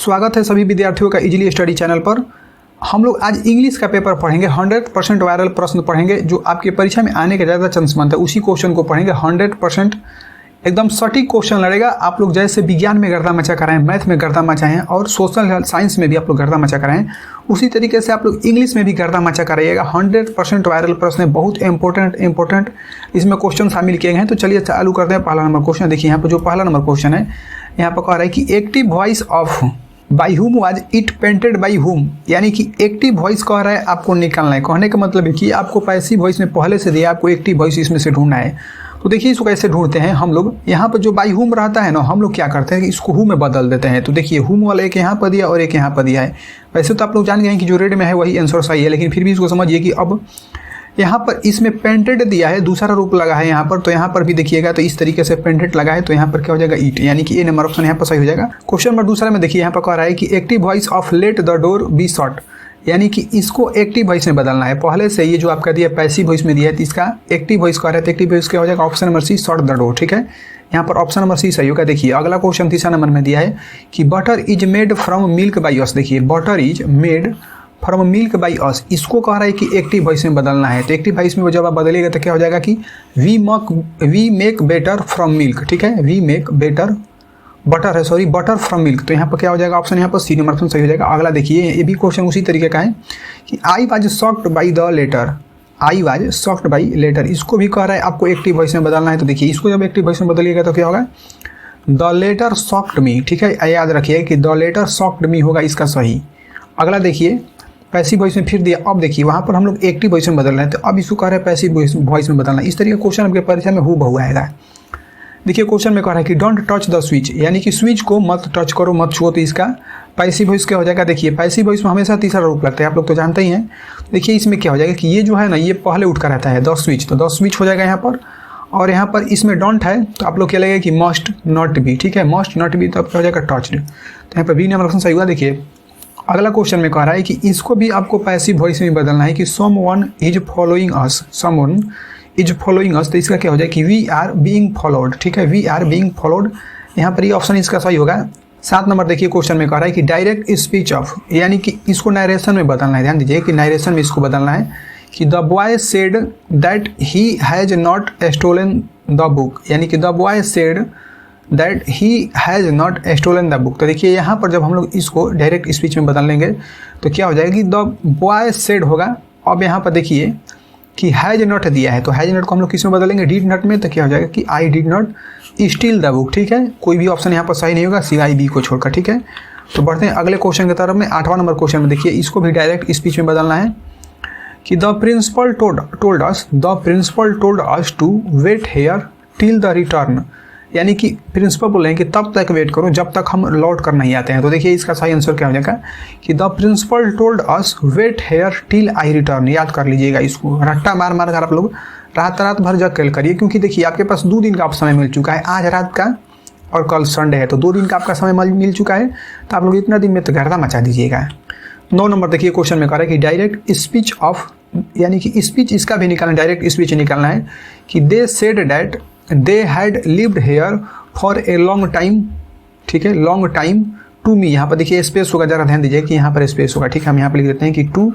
स्वागत है सभी विद्यार्थियों का इजीली स्टडी चैनल पर। हम लोग आज इंग्लिश का पेपर पढ़ेंगे। 100% वायरल प्रश्न पढ़ेंगे जो आपकी परीक्षा में आने के ज़्यादा चांस बनता है, उसी क्वेश्चन को पढ़ेंगे। 100% एकदम सटीक क्वेश्चन लड़ेगा। आप लोग जैसे विज्ञान में गर्दा मचा कराएं, मैथ में गर्दा मचाएं और सोशल साइंस में भी आप लोग गर्दा मचा कराएं, उसी तरीके से आप लोग इंग्लिश में भी गर्दा मचा कराइएगा। 100% वायरल प्रश्न है, बहुत इंपॉर्टेंट इसमें क्वेश्चन शामिल किए गए हैं। तो चलिए चालू करते हैं। पहला नंबर क्वेश्चन देखिए, यहाँ पर जो पहला नंबर क्वेश्चन है यहाँ पर कह रहा है कि एक्टिव वॉइस ऑफ बाई हुम वाज इट पेंटेड बाई हुम, यानी कि एक्टिव वॉइस कह रहा है आपको निकालना है। कहने का मतलब है कि आपको पैसिव वॉइस में पहले से दिया, आपको एक्टिव वॉइस इसमें से ढूंढना है। तो देखिए इसको कैसे ढूंढते हैं हम लोग। यहाँ पर जो बाई हुम रहता है ना, हम लोग क्या करते हैं कि इसको हुम में बदल देते हैं। तो देखिए हुम वाला एक यहाँ पर दिया और एक यहाँ पर दिया है। वैसे तो आप लोग जान गए हैं कि जो रेड में है वही आंसर सही है, लेकिन फिर भी इसको समझिए कि अब यहाँ पर इसमें पेंटेड दिया है, दूसरा रूप लगा है यहाँ पर, तो यहाँ पर भी देखिएगा तो इस तरीके से पेंटेड लगा है, तो यहाँ पर क्या हो जाएगा ईट, यानी कि ए नंबर ऑप्शन यहाँ पर सही हो जाएगा। क्वेश्चन नंबर दूसरा में देखिए यहाँ पर कह रहा है कि active voice of let the door be shot, यानी कि इसको एक्टिव वॉइस में बदलना है। पहले से ये जो आपका दिया पैसिव वॉइस में दिया है, तो इसका एक्टिव वॉइस कह रहा है, तो एक्टिव वॉइस क्या हो जाएगा option number C shot the door. ठीक है, यहाँ पर ऑप्शन नंबर सी सही होगा। देखिए अगला क्वेश्चन तीसरा नंबर में दिया है कि butter is made from milk by us. देखिए butter is made from milk by us, इसको कह रहा है कि एक्टिव वॉइस में बदलना है। तो एक्टिव वॉइस में जब आप बदलेगा तो क्या हो जाएगा कि we make better from milk. ठीक है, we make better butter from milk. तो यहाँ पर क्या हो जाएगा ऑप्शन यहाँ पर सी नंबर ऑप्शन सही हो जाएगा। अगला देखिए ये भी क्वेश्चन उसी तरीके का है कि I was shocked by the letter, I was shocked by letter, इसको भी कह रहा है आपको एक्टिव वॉइस में बदलना है। तो देखिए इसको जब एक्टिव वॉइस में बदलिएगा तो क्या होगा, द लेटर शॉक्ड मी। ठीक है, याद रखिए कि द लेटर शॉक्ड मी होगा इसका सही। अगला देखिए पैसिव वॉइस में फिर दिया, अब देखिए वहाँ पर हम लोग एक्टिव वॉइस में बदल रहे हैं, तो अब इसको कह रहे हैं पैसिव वॉइस में बदलना। इस तरीके का क्वेश्चन आपके परीक्षा में हूबहू आएगा। देखिए क्वेश्चन में कह रहा है कि डोंट टच द स्विच, यानी कि स्विच को मत टच करो, मत छुओ, तो इसका पैसिव वॉइस क्या हो जाएगा। देखिए पैसिव वॉइस में हमेशा तीसरा रूप लगता है, आप लोग तो जानते ही हैं। देखिए इसमें क्या हो जाएगा कि ये जो है ना, ये पहले उठ कर रहता है द स्विच, तो द स्विच हो जाएगा यहाँ पर। और यहाँ पर इसमें डोंट है तो आप लोग क्या लगेगा कि मस्ट नॉट बी। ठीक है, मस्ट नॉट बी, तो अब क्या हो जाएगा टच्ड। तो यहाँ पर बी नंबर ऑप्शन सही हुआ। देखिए अगला क्वेश्चन में कह रहा है कि इसको भी आपको पैसिव वॉइस में बदलना है कि someone is following us, someone is following us, तो इसका क्या हो जाए कि वी आर बीइंग फॉलोड। ठीक है, वी आर बीइंग फॉलोड, यहाँ पर ये ऑप्शन इसका सही होगा। 7 नंबर देखिए क्वेश्चन में कह रहा है कि डायरेक्ट स्पीच ऑफ, यानी कि इसको नरेशन में बदलना है। ध्यान दीजिए कि नरेशन में इसको बदलना है कि the boy said that he has not stolen the book, यानी कि the boy said that he has not stolen the book. तो देखिए यहाँ पर जब हम लोग इसको डायरेक्ट स्पीच में बदल लेंगे तो क्या हो जाएगा कि द बॉय सेड होगा। अब यहाँ पर देखिए कि हैज़ नॉट दिया है, तो हैज़ नॉट को हम लोग किस में बदलेंगे, डिड नॉट में, तो क्या हो जाएगा कि I did not steel the book. ठीक है, कोई भी ऑप्शन यहाँ पर सही नहीं होगा सिवाय बी को छोड़कर। ठीक है, तो बढ़ते हैं अगले क्वेश्चन की तरफ में। 8वां नंबर क्वेश्चन में देखिए इसको भी डायरेक्ट स्पीच में बदलना है कि the principal told us to wait here till the return, यानी कि प्रिंसिपल बोल रहे हैं कि तब तक वेट करो जब तक हम लौट कर नहीं आते हैं। तो देखिए इसका सही आंसर क्या हो जाएगा कि the principal told us wait here till I return. याद कर लीजिएगा इसको, रट्टा मार कर आप लोग रात भर जग कर करिए, क्योंकि देखिए आपके पास 2 दिन का आप समय मिल चुका है, आज रात का और कल संडे है, तो 2 दिन का आपका समय मिल चुका है। तो आप लोग इतना दिन में तो गर्दा मचा दीजिएगा। 9 नंबर देखिए क्वेश्चन में कह रहा है कि डायरेक्ट स्पीच ऑफ, यानी कि स्पीच इसका भी निकालना, डायरेक्ट स्पीच निकालना है कि they said that they had lived here for a long time. ठीक है, लॉन्ग टाइम टू मी, यहाँ पर देखिए स्पेस होगा, जरा ध्यान दीजिए कि यहाँ पर स्पेस होगा। ठीक है, हम यहाँ पर लिख देते हैं कि टू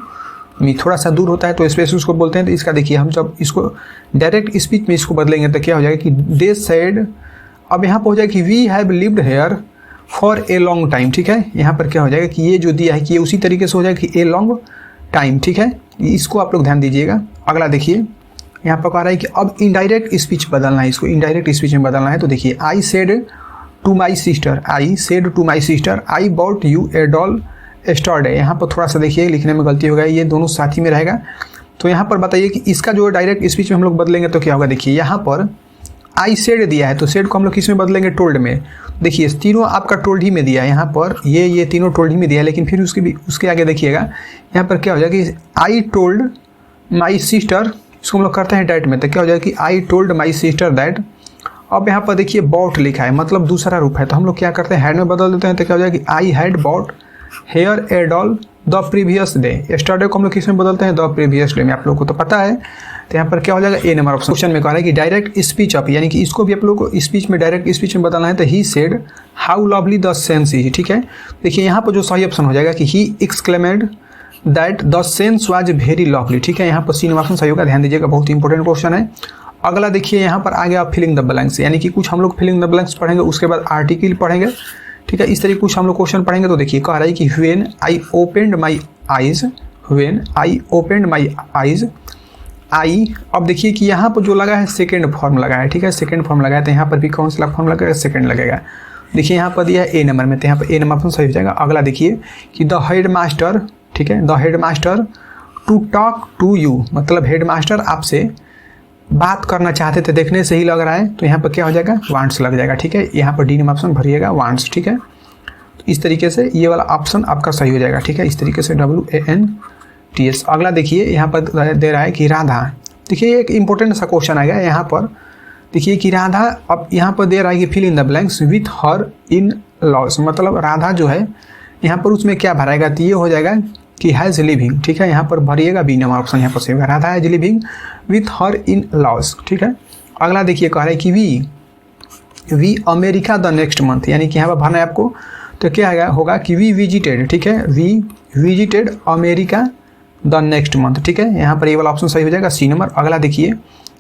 मी, थोड़ा सा दूर होता है तो स्पेस उसको बोलते हैं। तो इसका देखिए हम जब इसको डायरेक्ट स्पीच में इसको बदलेंगे तो क्या हो जाएगा कि दे सेड, अब यहाँ पर हो जाएगा कि we have lived here for a long time. ठीक है, यहाँ पर क्या हो जाएगा कि ये जो दिया है कि ये उसी तरीके से हो जाएगा कि ए लॉन्ग टाइम। ठीक है, इसको आप लोग ध्यान दीजिएगा। अगला देखिए यहाँ पर कह रहा है कि अब इनडायरेक्ट स्पीच बदलना है, इसको इनडायरेक्ट स्पीच में बदलना है। तो देखिए I said to my sister, I said to my sister I bought you a doll Saturday. यहाँ पर थोड़ा सा देखिए लिखने में गलती हो गई, ये दोनों साथ ही में रहेगा। तो यहाँ पर बताइए कि इसका जो डायरेक्ट स्पीच में हम लोग बदलेंगे तो क्या होगा। देखिए यहाँ पर आई सेड दिया है, तो सेड को हम लोग किस में बदलेंगे, टोल्ड में। देखिए तीनों आपका टोल्ड ही में दिया है, यहाँ पर ये तीनों टोल्ड ही में दिया है, लेकिन फिर उसके आगे देखिएगा यहाँ पर क्या हो जाएगा कि आई टोल्ड माई सिस्टर, इसको हम लोग करते हैं डैट में, तो क्या हो जाएगा कि I told my sister that. अब यहाँ पर देखिए बॉट लिखा है, मतलब दूसरा रूप है, तो हम लोग क्या करते हैं हैड में बदल देते हैं। तो क्या हो जाएगा कि I had bought here a doll the previous day. Yesterday को हम लोग किस में बदलते हैं, द प्रीवियस डे में। आप लोगों को तो पता है तो यहाँ पर क्या हो जाएगा ए नंबर ऑप्शन। क्वेश्चन में कह रहा है कि डायरेक्ट स्पीच ऑफ, यानी कि इसको भी आप लोग को स्पीच में डायरेक्ट स्पीच में बताना है, तो he said how lovely the sense is, ठीक है। देखिए यहाँ पर जो सही ऑप्शन हो जाएगा कि he exclaimed that the sense was very lovely, ठीक है। यहाँ पर सी नंबर ऑप्शन सही होगा, ध्यान दीजिएगा, बहुत इंपॉर्टेंट क्वेश्चन है। अगला देखिए यहाँ पर आ गया फिलिंग द ब्लैंक्स, यानी कि कुछ हम लोग फिलिंग द ब्लैंक्स पढ़ेंगे, उसके बाद आर्टिकल पढ़ेंगे, ठीक है। इस तरीके कुछ हम लोग क्वेश्चन पढ़ेंगे। तो देखिए कह रहा है कि when I opened my eyes, when I opened my eyes I, अब देखिए कि यहाँ पर जो लगा है सेकेंड फॉर्म लगा है, ठीक है, सेकेंड फॉर्म लगा है, तो यहाँ पर भी कौन सा फॉर्म लगेगा, सेकेंड लगेगा। देखिए यहाँ पर दिया है ए नंबर में, तो यहाँ पर ए नंबर ऑप्शन सही हो जाएगा। अगला देखिए कि द हेड मास्टर, ठीक है, the headmaster to talk to you, मतलब हेड मास्टर आपसे बात करना चाहते थे, देखने से ही लग रहा है, तो यहाँ पर क्या हो जाएगा, वांट्स लग जाएगा, ठीक है। यहाँ पर डी नंबर ऑप्शन भरिएगा, वांट्स, ठीक है। तो इस तरीके से ये वाला ऑप्शन आपका सही हो जाएगा, ठीक है, इस तरीके से WANTS। अगला देखिए यहाँ पर दे रहा है कि राधा, देखिए एक इंपॉर्टेंट सा क्वेश्चन आ गया यहाँ पर। देखिए कि राधा, अब यहाँ पर दे रहा है कि fill in the blanks with her in laws, मतलब राधा जो है यहाँ पर उसमें क्या भराएगा, तो ये हो जाएगा कि हैज़ लिविंग, ठीक है। यहाँ पर भरिएगा बी नंबर ऑप्शन, यहाँ पर सही होगा, Radha has living with her in laws, ठीक है। अगला देखिए कह रहा है कि we America the next month, यानी कि यहाँ पर भरना है आपको, तो क्या होगा कि वी विजिटेड, ठीक है, we visited America the next month, ठीक है। यहाँ पर ये वाला ऑप्शन सही हो जाएगा, सी नंबर। अगला देखिए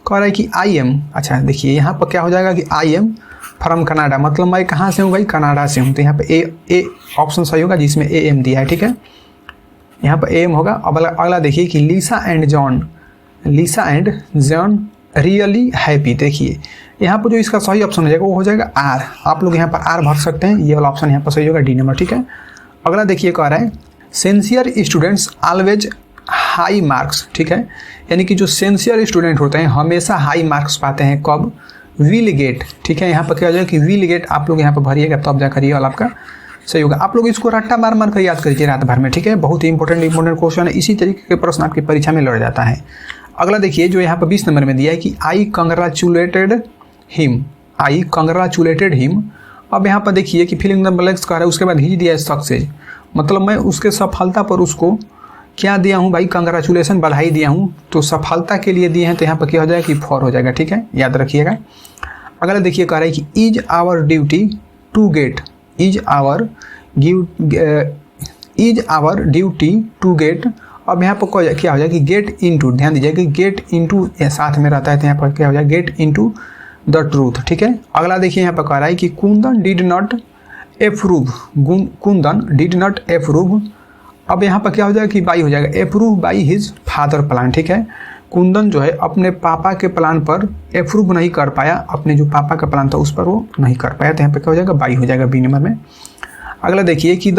कह रहा है कि आई एम, अच्छा देखिए यहाँ पर क्या हो जाएगा कि आई एम फ्रॉम कनाडा, मतलब मैं कहाँ से हूँ भाई, कनाडा से हूँ, तो यहाँ पर ए ऑप्शन सही होगा, जिसमें AM दिया है, ठीक है, यहाँ पर AM होगा। अब अगला देखिए कि लीसा एंड जॉन रियली हैप्पी, देखिए यहाँ पर जो इसका सही ऑप्शन हो जाएगा वो हो जाएगा आर, आप लोग यहाँ पर आर भर सकते हैं, ये वाला ऑप्शन यहाँ पर सही होगा, डी नंबर, ठीक है। अगला देखिए कह रहा है sincere students always high marks, ठीक है, यानी कि जो सिंसियर स्टूडेंट होते हैं हमेशा हाई मार्क्स पाते हैं, कब, विल गेट, ठीक है। यहाँ पर क्या हो जाएगा कि विल गेट, आप लोग यहाँ पर भरिएगा तब जाकर ये वाला आपका सही होगा। आप लोग इसको रट्टा मार मार कर याद करिए रात भर में, ठीक है, बहुत ही इंपॉर्टेंट क्वेश्चन है, इसी तरीके के प्रश्न आपकी परीक्षा में लड़ जाता है। अगला देखिए जो यहाँ पर 20 नंबर में दिया है कि आई कंग्रेचुलेटेड हिम, आई कंग्रेचुलेटेड हिम। अब यहाँ पर देखिए कि फिलिंग द ब्लैंक्स कह रहा है, उसके बाद ही दिया है सक्सेस, मतलब मैं उसके सफलता पर उसको क्या दिया हूँ भाई, कंग्रेचुलेसन, बधाई दिया हूँ, तो सफलता के लिए दिए हैं, तो यहाँ पर क्या हो जाएगा कि फॉर हो जाएगा, ठीक है, याद रखिएगा। अगला देखिए कह रहा है कि is our duty to get, is our duty to get. अब यहाँ पर क्या हो जाएगा कि गेट इनटू, ध्यान दीजिएगा कि गेट इनटू साथ में रहता है, तो यहाँ पर क्या हो जाएगा गेट इनटू द ट्रूथ, ठीक है। अगला देखिए यहाँ पर कह रहा है कि Kundan did not approve, Kundan did not approve. अब यहाँ पर क्या हो जाएगा कि बाई हो जाएगा, approve by his father plan, ठीक है। कुंदन जो है अपने पापा के प्लान पर अप्रूव नहीं कर पाया, अपने जो पापा का प्लान था उस पर वो नहीं कर पाया, तो यहाँ पर क्या हो जाएगा, बाई हो जाएगा बी नंबर में। अगला देखिए कि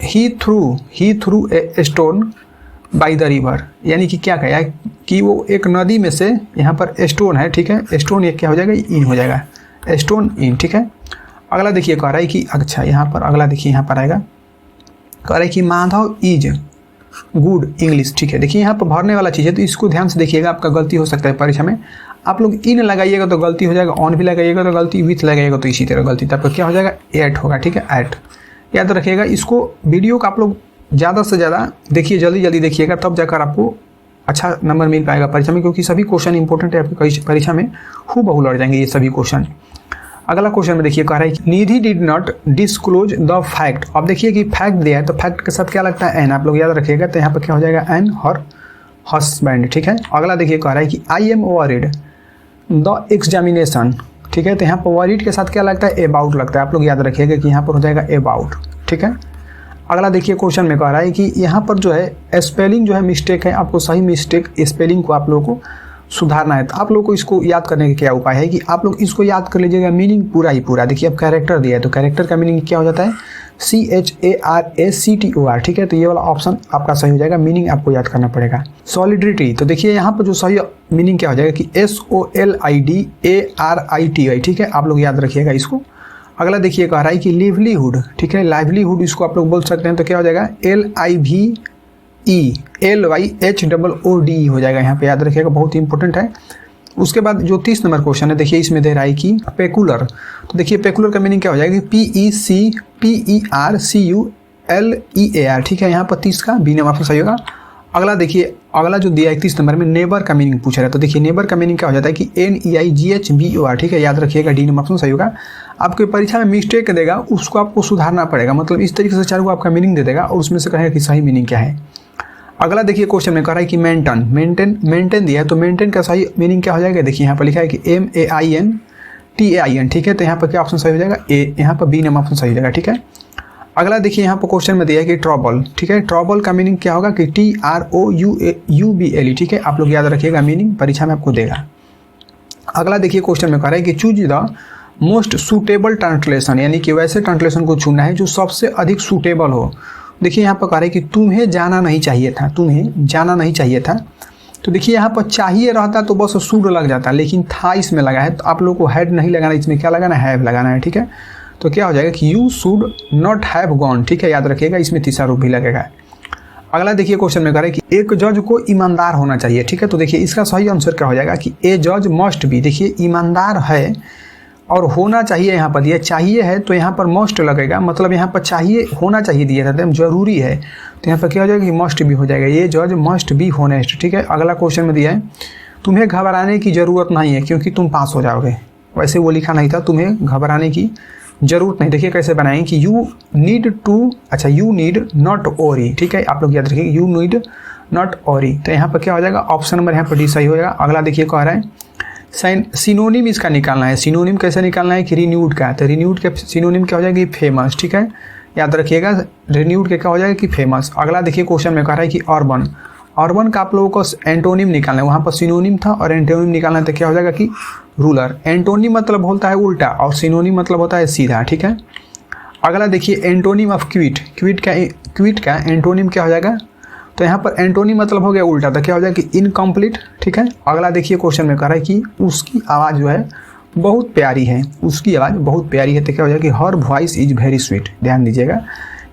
he threw a stone by the river, यानी कि क्या कहा है कि वो एक नदी में से, यहाँ पर स्टोन है, ठीक है, स्टोन ये क्या हो जाएगा, इन हो जाएगा, स्टोन इन, ठीक है। अगला देखिए कह रहा है कि अच्छा यहाँ पर अगला देखिए यहाँ पर आएगा, कह रहा है कि माधव इज गुड इंग्लिश, ठीक है। देखिए यहाँ पर भरने वाला चीज़ है, तो इसको ध्यान से देखिएगा, आपका गलती हो सकता है परीक्षा में, आप लोग इन लगाइएगा तो गलती हो जाएगा, ऑन भी लगाइएगा तो गलती, विथ लगाइएगा तो इसी तरह गलती, तब क्या हो जाएगा, एट होगा, ठीक है, एट, याद रखिएगा। इसको वीडियो को आप लोग ज़्यादा से ज़्यादा देखिए, जल्दी जल्दी देखिएगा, तब जाकर आपको अच्छा नंबर मिल पाएगा परीक्षा में, क्योंकि सभी क्वेश्चन इंपॉर्टेंट है, आपकी परीक्षा में हूबहू लड़ जाएंगे ये सभी क्वेश्चन। अगला क्वेश्चन में देखिए कह रहा है कि Nidhi did not disclose the fact. अब देखिए कि फैक्ट दिया है, तो फैक्ट के साथ क्या लगता है, एन, आप लोग याद रखिएगा, तो यहाँ पर क्या हो जाएगा, एन हर हस्बैंड, ठीक है। अगला देखिए कह रहा है कि I am worried the examination, ठीक है, तो यहाँ पर वरीड के साथ क्या लगता है, अबाउट लगता है, आप लोग याद रखिएगा कि यहाँ पर हो जाएगा अबाउट, ठीक है। अगला देखिए क्वेश्चन में कह रहा है कि यहाँ पर जो है स्पेलिंग जो है मिस्टेक है, आपको सही मिस्टेक स्पेलिंग को आप लोगों को सुधारना है, तो आप लोग को इसको याद करने का क्या उपाय है कि आप लोग इसको याद कर लीजिएगा, मीनिंग पूरा ही पूरा। देखिए अब कैरेक्टर दिया है, तो कैरेक्टर का मीनिंग क्या हो जाता है, CHARACTOR, ठीक है, तो ये वाला ऑप्शन आपका सही हो जाएगा, मीनिंग आपको याद करना पड़ेगा। सॉलिडिटी, तो देखिए यहाँ पर जो सही मीनिंग क्या हो जाएगा कि SOLIDARITY, ठीक है, आप लोग याद रखिएगा इसको। अगला देखिए कह रहा है कि लिवलीहुड, ठीक है, लाइवलीहुड इसको आप लोग बोल सकते हैं, तो क्या हो जाएगा, LIVELYHOOD हो जाएगा, यहाँ पे याद रखिएगा, बहुत ही इंपॉर्टेंट है। उसके बाद जो 30 नंबर क्वेश्चन है, देखिए इसमें दे रहा है कि पेकुलर, तो देखिए पेकुलर का मीनिंग क्या हो जाएगा, PECULEAR, ठीक है, यहाँ पर 30 का बी नंबर ऑप्शन सही होगा। अगला देखिए, अगला जो दिया 31 नंबर में नेबर का मीनिंग पूछ रहा है। तो देखिए नेबर का मीनिंग क्या हो जाता है कि NEIGHBOR, ठीक है, याद रखिएगा, डी नंबर ऑप्शन सही होगा। आपके परीक्षा में मिस्टेक देगा उसको आपको सुधारना पड़ेगा, मतलब इस तरीके से 4 को आपका मीनिंग दे देगा और उसमें से कहेगा कि सही मीनिंग क्या है। अगला देखिए क्वेश्चन में कह रहा है कि मेंटेन दिया है, तो मेंटेन का सही मीनिंग क्या हो जाएगा। देखिए यहाँ पर लिखा है कि MAINTAIN, ठीक है, तो यहाँ पर क्या ऑप्शन सही हो जाएगा, ए, यहाँ पर बी नंबर ऑप्शन सही हो जाएगा, ठीक है। अगला देखिए यहाँ पर क्वेश्चन में दिया है कि ट्रबल, ठीक है, ट्रबल का मीनिंग क्या होगा कि TROUBLE, ठीक है, आप लोग याद रखिएगा, मीनिंग परीक्षा में आपको देगा। अगला देखिए क्वेश्चन में कह रहा है कि choose the most suitable translation, यानी कि वैसे ट्रांसलेशन को चुनना है जो सबसे अधिक सूटेबल हो। देखिए यहाँ पर कह रहा है कि तुम्हें जाना नहीं चाहिए था, तुम्हें जाना नहीं चाहिए था। तो देखिए यहाँ पर चाहिए रहता तो बस शुड लग जाता, लेकिन था इसमें लगा है, तो आप लोग को हैड नहीं लगाना, इसमें क्या लगाना है, हैव लगाना है, ठीक है। तो क्या हो जाएगा कि you should not have gone, ठीक है, याद रखिएगा, इसमें तीसरा रूप भी लगेगा। अगला देखिए क्वेश्चन में कह रहा है कि एक जज को ईमानदार होना चाहिए, ठीक है। तो देखिए इसका सही आंसर क्या हो जाएगा कि ए जज मस्ट बी, देखिए ईमानदार है और होना चाहिए, यहाँ पर दिया चाहिए है तो यहाँ पर मस्ट लगेगा, मतलब यहाँ पर चाहिए होना चाहिए दिया था, जरूरी है, तो यहाँ पर क्या हो जाएगा कि मस्ट भी हो जाएगा, ये जज मस्ट बी होनेस्ट, ठीक है। अगला क्वेश्चन में दिया है तुम्हें घबराने की ज़रूरत नहीं है क्योंकि तुम पास हो जाओगे, वैसे वो लिखा नहीं था, तुम्हें घबराने की जरूरत नहीं। देखिए कैसे बनाएं कि यू नीड नॉट ओरी, ठीक है, आप लोग याद रखिए, यू नीड नॉट ओरी, तो यहाँ पर क्या हो जाएगा, ऑप्शन नंबर यहाँ पर डी सही हो जाएगा। अगला देखिए कह रहा है सिनोनिम इसका निकालना है, सिनोनिम कैसे निकालना है कि रिन्यूड का, तो रिन्यूड के सिनोनिम क्या हो जाएगा, फेमस, ठीक है, याद रखिएगा, रिन्यूड के क्या हो जाएगा कि फेमस। अगला देखिए क्वेश्चन में कह रहा है कि अर्बन, अर्बन का आप लोगों को एंटोनिम निकालना है, वहाँ पर सिनोनिम था और एंटोनिम निकालना है, तो क्या हो जाएगा कि रूलर। एंटोनिम मतलब होता है उल्टा और सिनोनिम मतलब होता है सीधा, ठीक है। अगला देखिए एंटोनिम ऑफ क्विट, क्विट का एंटोनिम क्या हो जाएगा, तो यहाँ पर एंटोनिम मतलब हो गया उल्टा, तो क्या हो जाएगा कि इनकम्प्लीट, ठीक है। अगला देखिए क्वेश्चन में कह रहा है कि उसकी आवाज़ जो है बहुत प्यारी है, उसकी आवाज़ बहुत प्यारी है, तो क्या हो जाएगा कि her voice is very sweet. ध्यान दीजिएगा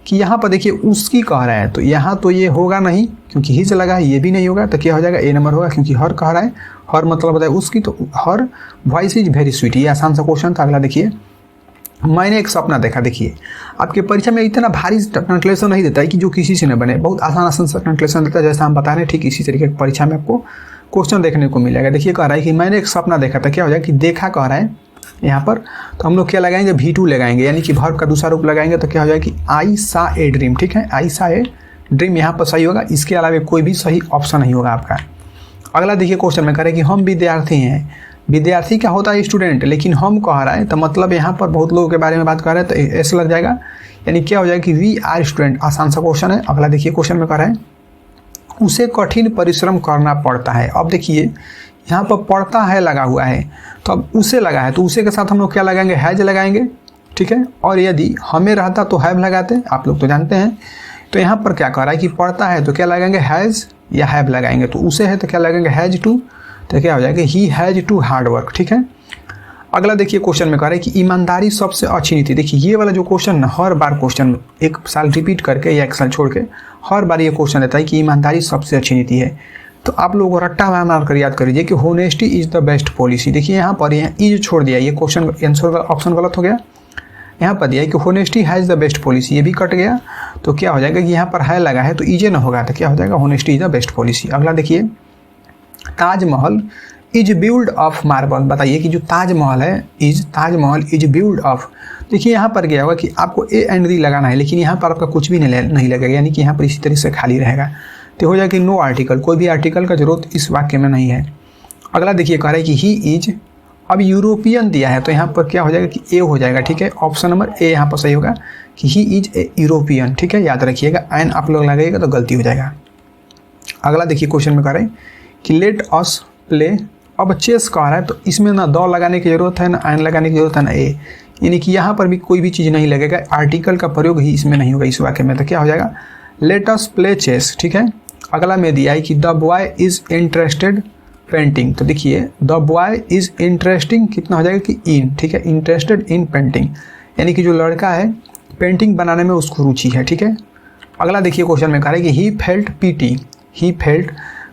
कि यहाँ पर देखिए उसकी कह रहा है, तो यहाँ तो ये होगा नहीं क्योंकि ही से लगा है, ये भी नहीं होगा, तो क्या हो जाएगा, ए नंबर होगा, क्योंकि हर कह रहा है, हर मतलब होता है उसकी, तो her voice is very sweet, ये आसान सा क्वेश्चन था। अगला देखिए मैंने एक सपना देखा, देखिए आपके परीक्षा में इतना भारी ट्रांसलेशन नहीं देता है कि जो किसी से न बने, बहुत आसान सा ट्रांसलेशन देता है, जैसा हम बता रहे हैं ठीक इसी तरीके की परीक्षा में आपको क्वेश्चन देखने को मिलेगा। देखिए कह रहा है कि मैंने एक सपना देखा था, क्या हो जाएगा कि देखा कह रहा है यहाँ पर, तो हम लोग क्या लगाएंगे, V2 लगाएंगे, यानी कि वर्ब का दूसरा रूप लगाएंगे, तो क्या हो जाएगा कि आई सा ए ड्रीम, ठीक है, आई सा ए ड्रीम यहाँ पर सही होगा, इसके अलावा कोई भी सही ऑप्शन नहीं होगा आपका। अगला देखिए क्वेश्चन में कह रहे हैं कि हम विद्यार्थी हैं, विद्यार्थी क्या होता है स्टूडेंट, लेकिन हम कह रहा है तो मतलब यहाँ पर बहुत लोगों के बारे में बात कर रहे हैं, तो ऐसे लग जाएगा, यानी क्या हो जाएगा कि वी आर स्टूडेंट, आसान सा क्वेश्चन है। अगला देखिए क्वेश्चन में कह रहा है उसे कठिन परिश्रम करना पड़ता है। अब देखिए यहाँ पर पड़ता है लगा हुआ है, तो अब उसे लगा है, तो उसे के साथ हम लोग क्या लगाएंगे, हैज लगाएंगे, ठीक है। और यदि हमें रहता तो हैव लगाते, आप लोग तो जानते हैं। तो यहाँ पर क्या कह रहा है कि पड़ता है तो क्या लगाएंगे, हैज़ या हैव लगाएंगे, तो उसे है तो क्या लगाएंगे, हैज टू, तो क्या हो जाएगा he has to hard work, ठीक है। अगला देखिए क्वेश्चन में कह रहा है कि ईमानदारी सबसे अच्छी नीति। देखिए ये वाला जो क्वेश्चन हर बार क्वेश्चन एक साल रिपीट करके या एक साल छोड़ के हर बार ये क्वेश्चन रहता है कि ईमानदारी सबसे अच्छी नीति है। तो आप लोग रट्टा मार कर याद करिए कि honesty is the best policy. देखिए यहाँ पर इज छोड़ दिया, ये क्वेश्चन आंसर ऑप्शन गलत हो गया। यहाँ पर दिया है कि honesty has the best policy, ये भी कट गया, तो क्या हो जाएगा कि यहाँ पर है लगा है तो इजे ना होगा, तो क्या हो जाएगा, honesty is the best policy. अगला देखिए Taj Mahal is build of marble. बताइए कि जो ताजमहल है ताजमहल इज बिल्ड ऑफ, देखिए यहाँ पर क्या होगा कि आपको ए एंड दी लगाना है, लेकिन यहाँ पर आपका कुछ भी नहीं लगेगा, यानी कि यहाँ पर इसी तरीके से खाली रहेगा, तो हो जाएगा कि नो आर्टिकल, कोई भी आर्टिकल का जरूरत इस वाक्य में नहीं है। अगला देखिए कह रहा है कि ही इज, अब यूरोपियन दिया है तो यहाँ पर क्या हो जाएगा कि ए हो जाएगा, ठीक है, ऑप्शन नंबर ए यहाँ पर सही होगा कि ही इज ए यूरोपियन, ठीक है, याद रखिएगा, एन आप लोग लगाइएगा तो गलती हो जाएगा। अगला देखिए क्वेश्चन में कह रहे हैं कि लेट अस प्ले, अब चेस कह रहा है तो इसमें ना द लगाने की जरूरत है, ना एन लगाने की जरूरत है, ना ए, यानी कि यहाँ पर भी कोई भी चीज़ नहीं लगेगा, आर्टिकल का प्रयोग ही इसमें नहीं होगा इस वाक्य में, तो क्या हो जाएगा लेट अस प्ले चेस, ठीक है। अगला में दिया है कि the boy is interested painting, तो देखिए द बॉय इज इंटरेस्टिंग कितना हो जाएगा कि इन, ठीक है, इंटरेस्टेड इन पेंटिंग, यानी कि जो लड़का है पेंटिंग बनाने में उसको रुचि है, ठीक है। अगला देखिए क्वेश्चन में कह रहा है कि he felt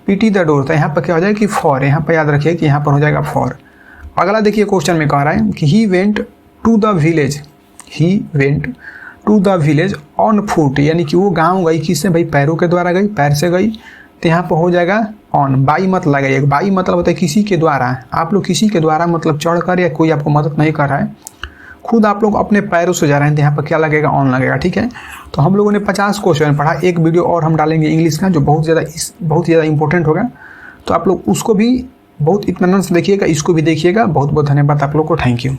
PT the door, तो यहाँ पर क्या हो जाएगा कि फॉर, यहाँ पर याद रखिए कि यहाँ पर हो जाएगा फॉर। अगला देखिए क्वेश्चन में कह रहा है कि he went to the village on foot, यानी कि वो गाँव गई किससे भाई, पैरों के द्वारा गई, पैर से गई, तो यहाँ पर हो जाएगा ऑन। बाई मत लगाइएगा, बाई मतलब होता है किसी के द्वारा। आप लोग किसी के द्वारा मतलब चढ़कर या कोई आपको मदद नहीं कर रहा है, खुद आप लोग अपने पैरों से जा रहे हैं, तो यहाँ पर क्या लगेगा, ऑन लगेगा। ठीक है, तो हम लोगों ने 50 क्वेश्चन पढ़ा। एक वीडियो और हम डालेंगे इंग्लिश का जो बहुत ज़्यादा इंपॉर्टेंट होगा, तो आप लोग उसको भी बहुत इत्मीनान से देखिएगा, इसको भी देखिएगा। बहुत बहुत धन्यवाद आप लोग को, थैंक यू।